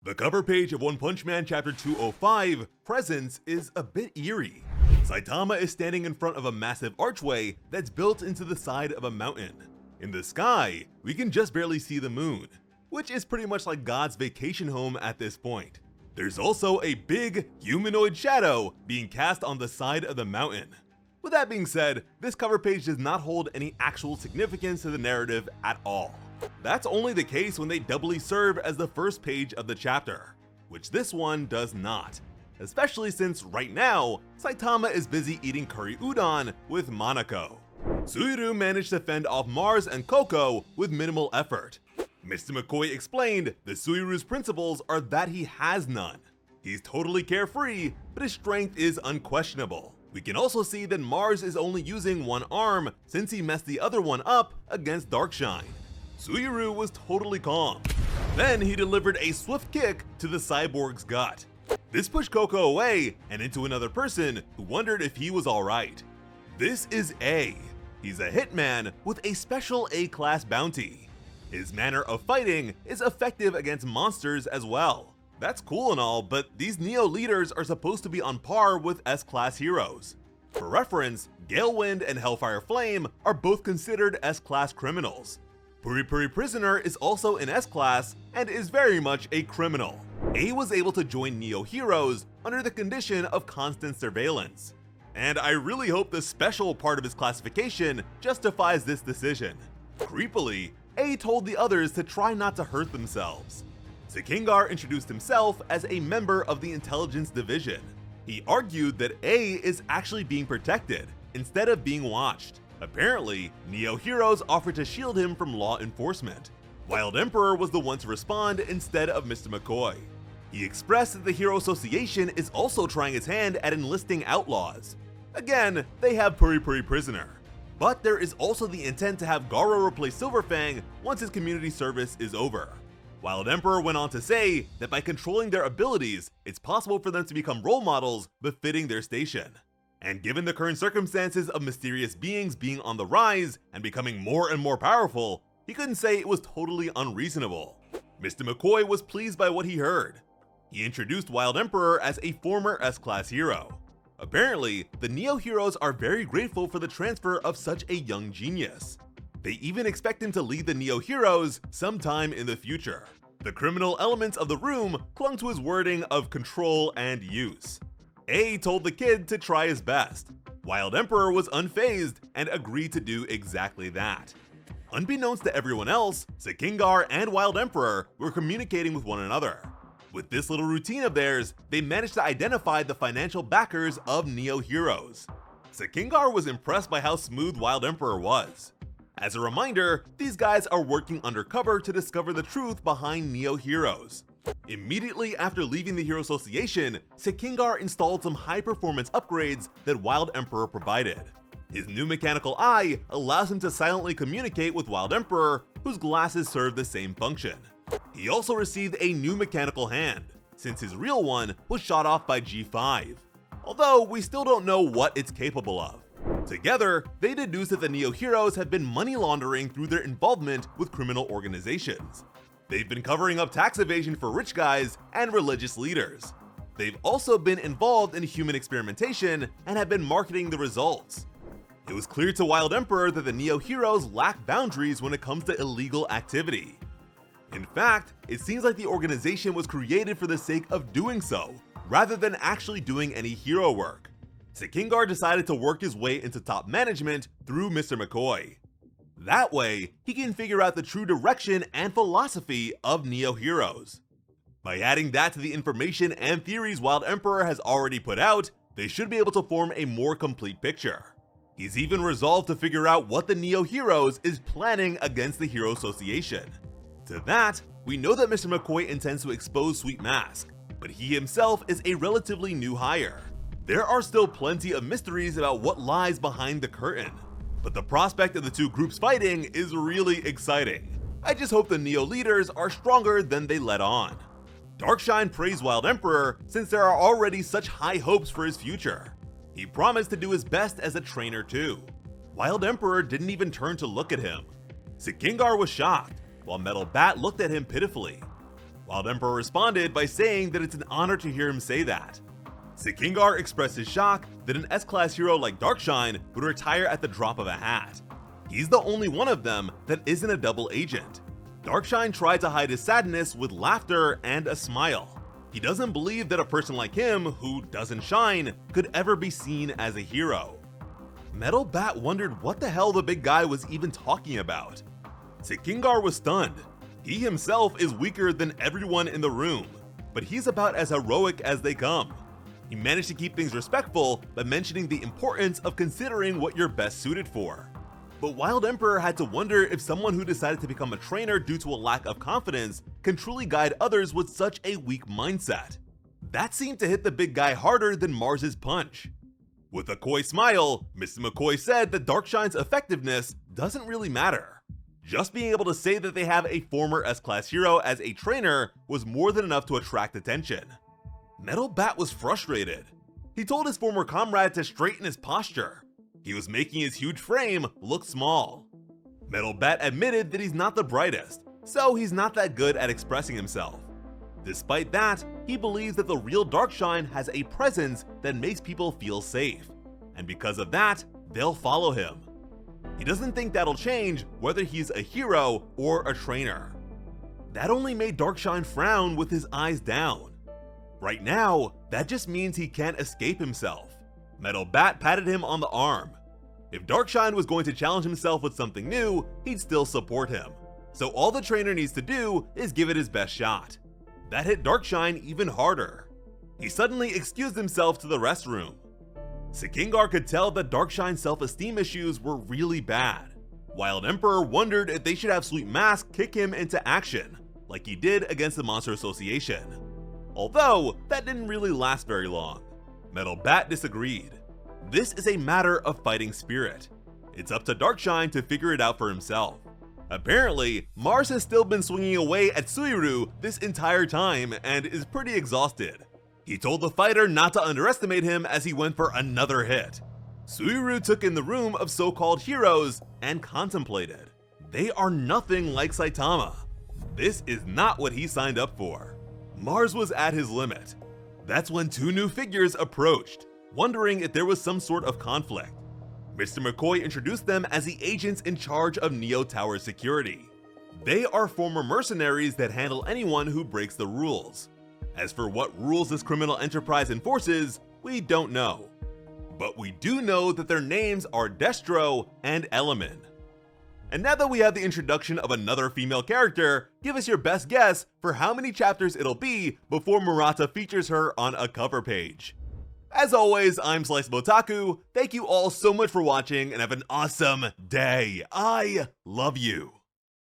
The cover page of One Punch Man Chapter 205, Presence, is a bit eerie. Saitama is standing in front of a massive archway that's built into the side of a mountain. In the sky, we can just barely see the moon, which is pretty much like God's vacation home at this point. There's also a big, humanoid shadow being cast on the side of the mountain. With that being said, this cover page does not hold any actual significance to the narrative at all. That's only the case when they doubly serve as the first page of the chapter, which this one does not, especially since right now, Saitama is busy eating curry udon with Monako. Suiru managed to fend off Mars and Coco with minimal effort. Mr. McCoy explained that Suiru's principles are that he has none. He's totally carefree, but his strength is unquestionable. We can also see that Mars is only using one arm since he messed the other one up against Darkshine. Suiru was totally calm. Then he delivered a swift kick to the cyborg's gut. This pushed Coco away and into another person who wondered if he was alright. This is A. He's a hitman with a special A-class bounty. His manner of fighting is effective against monsters as well. That's cool and all, but these Neo leaders are supposed to be on par with S-class heroes. For reference, Galewind and Hellfire Flame are both considered S-class criminals. Puri Puri Prisoner is also in S-class and is very much a criminal. A was able to join Neo heroes under the condition of constant surveillance. And I really hope the special part of his classification justifies this decision. Creepily, A told the others to try not to hurt themselves. Sekingar introduced himself as a member of the intelligence division. He argued that A is actually being protected instead of being watched. Apparently, Neo heroes offered to shield him from law enforcement. Wild Emperor was the one to respond instead of Mr. McCoy. He expressed that the Hero Association is also trying its hand at enlisting outlaws. Again, they have Puri Puri Prisoner. But there is also the intent to have Garo replace Silverfang once his community service is over. Wild Emperor went on to say that by controlling their abilities, it's possible for them to become role models befitting their station. And given the current circumstances of mysterious beings being on the rise and becoming more and more powerful, he couldn't say it was totally unreasonable. Mr. McCoy was pleased by what he heard. He introduced Wild Emperor as a former S-class hero. Apparently, the Neo heroes are very grateful for the transfer of such a young genius. They even expect him to lead the Neo heroes sometime in the future. The criminal elements of the room clung to his wording of control and use. A told the kid to try his best. Wild Emperor was unfazed and agreed to do exactly that. Unbeknownst to everyone else, Sekingar and Wild Emperor were communicating with one another. With this little routine of theirs, they managed to identify the financial backers of Neo heroes. Sekingar was impressed by how smooth Wild Emperor was. As a reminder, these guys are working undercover to discover the truth behind Neo heroes. Immediately after leaving the Hero Association, Sekingar installed some high-performance upgrades that Wild Emperor provided. His new mechanical eye allows him to silently communicate with Wild Emperor, whose glasses serve the same function. He also received a new mechanical hand, since his real one was shot off by G5, although we still don't know what it's capable of. Together, they deduce that the Neo heroes have been money laundering through their involvement with criminal organizations. They've been covering up tax evasion for rich guys and religious leaders. They've also been involved in human experimentation and have been marketing the results. It was clear to Wild Emperor that the Neo heroes lack boundaries when it comes to illegal activity. In fact, it seems like the organization was created for the sake of doing so, rather than actually doing any hero work. Sekingar decided to work his way into top management through Mr. McCoy. That way, he can figure out the true direction and philosophy of Neo heroes. By adding that to the information and theories Wild Emperor has already put out, they should be able to form a more complete picture. He's even resolved to figure out what the Neo heroes is planning against the Hero Association. To that, we know that Mr. McCoy intends to expose Sweet Mask, but he himself is a relatively new hire. There are still plenty of mysteries about what lies behind the curtain, but the prospect of the two groups fighting is really exciting. I just hope the Neo leaders are stronger than they let on. Darkshine praised Wild Emperor since there are already such high hopes for his future. He promised to do his best as a trainer too. Wild Emperor didn't even turn to look at him. Sekingar was shocked, while Metal Bat looked at him pitifully. Wild Emperor responded by saying that it's an honor to hear him say that. Sikingar expressed his shock that an S-class hero like Darkshine would retire at the drop of a hat. He's the only one of them that isn't a double agent. Darkshine tried to hide his sadness with laughter and a smile. He doesn't believe that a person like him, who doesn't shine, could ever be seen as a hero. Metal Bat wondered what the hell the big guy was even talking about. Sikingar was stunned. He himself is weaker than everyone in the room, but he's about as heroic as they come. He managed to keep things respectful by mentioning the importance of considering what you're best suited for. But Wild Emperor had to wonder if someone who decided to become a trainer due to a lack of confidence can truly guide others with such a weak mindset. That seemed to hit the big guy harder than Mars's punch. With a coy smile, Mr. McCoy said that Darkshine's effectiveness doesn't really matter. Just being able to say that they have a former S-class hero as a trainer was more than enough to attract attention. Metal Bat was frustrated. He told his former comrade to straighten his posture. He was making his huge frame look small. Metal Bat admitted that he's not the brightest, so he's not that good at expressing himself. Despite that, he believes that the real Darkshine has a presence that makes people feel safe, and because of that, they'll follow him. He doesn't think that'll change whether he's a hero or a trainer. That only made Darkshine frown with his eyes down. Right now, that just means he can't escape himself. Metal Bat patted him on the arm. If Darkshine was going to challenge himself with something new, he'd still support him. So all the trainer needs to do is give it his best shot. That hit Darkshine even harder. He suddenly excused himself to the restroom. Sikingar could tell that Darkshine's self-esteem issues were really bad. Wild Emperor wondered if they should have Sweet Mask kick him into action, like he did against the Monster Association. Although, that didn't really last very long. Metal Bat disagreed. This is a matter of fighting spirit. It's up to Darkshine to figure it out for himself. Apparently, Mars has still been swinging away at Suiru this entire time and is pretty exhausted. He told the fighter not to underestimate him as he went for another hit. Suiru took in the room of so-called heroes and contemplated. They are nothing like Saitama. This is not what he signed up for. Mars was at his limit. That's when two new figures approached, wondering if there was some sort of conflict. Mr. McCoy introduced them as the agents in charge of Neo Tower's security. They are former mercenaries that handle anyone who breaks the rules. As for what rules this criminal enterprise enforces, we don't know. But we do know that their names are Destro and Element. And now that we have the introduction of another female character, give us your best guess for how many chapters it'll be before Murata features her on a cover page. As always, I'm Slice Otaku. Thank you all so much for watching and have an awesome day. I love you.